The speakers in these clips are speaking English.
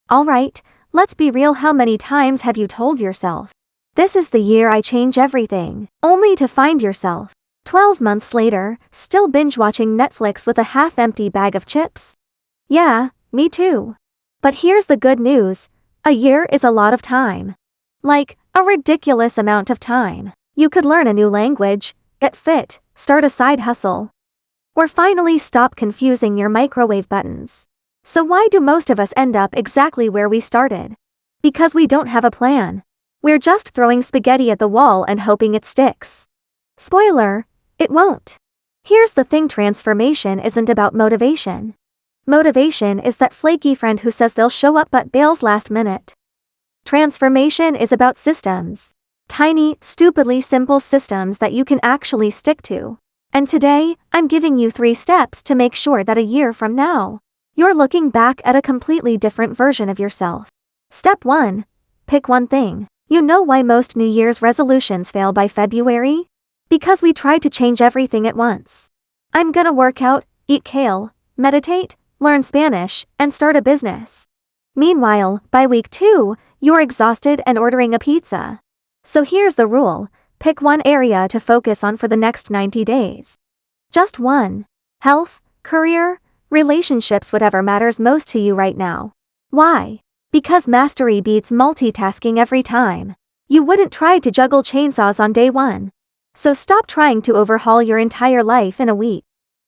Alright, let's be real. How many times have you told yourself, "This is the year I change everything," only to find yourself 12 months later, still binge-watching Netflix with a half-empty bag of chips? Yeah, me too. But here's the good news, a year is a lot of time. Like, a ridiculous amount of time. You could learn a new language, get fit, start a side hustle, or finally stop confusing your microwave buttons. So why do most of us end up exactly where we started? Because we don't have a plan. We're just throwing spaghetti at the wall and hoping it sticks. Spoiler, it won't. Here's the thing, transformation isn't about motivation. Motivation is that flaky friend who says they'll show up but bails last minute. Transformation is about systems. Tiny, stupidly simple systems that you can actually stick to. And today, I'm giving you 3 steps to make sure that a year from now, you're looking back at a completely different version of yourself. Step 1. Pick one thing. You know why most New Year's resolutions fail by February? Because we try to change everything at once. I'm gonna work out, eat kale, meditate, learn Spanish, and start a business. Meanwhile, by week 2, you're exhausted and ordering a pizza. So here's the rule, pick one area to focus on for the next 90 days. Just one. Health, career, relationships, whatever matters most to you right now. Why? Because mastery beats multitasking every time. You wouldn't try to juggle chainsaws on day 1. So stop trying to overhaul your entire life in a week.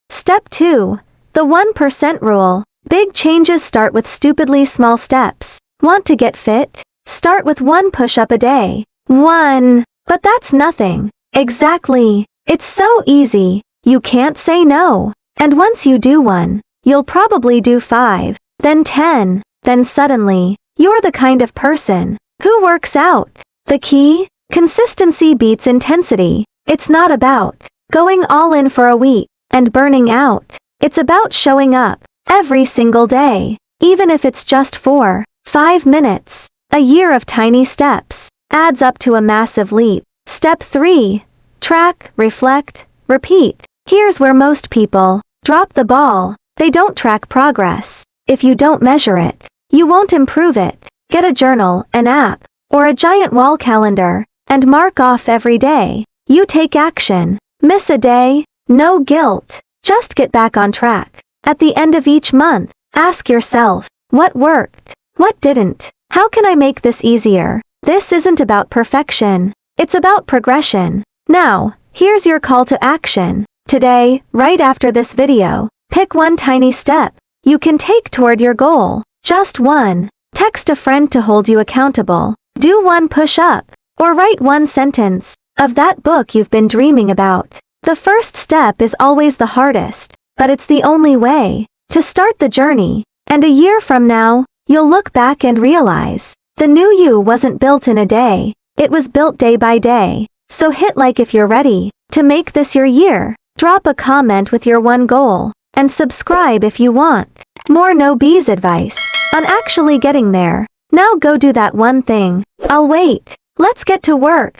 Step 2. The 1% rule. Big changes start with stupidly small steps. Want to get fit? Start with 1 push-up a day. 1. But that's nothing. Exactly. It's so easy. You can't say no. And once you do 1, you'll probably do 5, then 10, then suddenly, you're the kind of person who works out. The key? Consistency beats intensity. It's not about going all in for a week and burning out. It's about showing up every single day, even if it's just 4-5 minutes. A year of tiny steps adds up to a massive leap. Step 3. Track, reflect, repeat. Here's where most people drop the ball. They don't track progress. If you don't measure it, you won't improve it. Get a journal, an app, or a giant wall calendar, and mark off every day. You take action. Miss a day? No guilt. Just get back on track. At the end of each month, ask yourself, what worked? What didn't? How can I make this easier? This isn't about perfection. It's about progression. Now, here's your call to action. Today, right after this video, pick one tiny step you can take toward your goal. Just one. Text a friend to hold you accountable. Do 1 push-up, or write 1 sentence of that book you've been dreaming about. The first step is always the hardest, but it's the only way to start the journey. And a year from now, you'll look back and realize the new you wasn't built in a day. It was built day by day. So hit like if you're ready to make this your year. Drop a comment with your 1 goal, and subscribe if you want more no bees advice on actually getting there. Now go do that one thing. I'll wait. Let's get to work.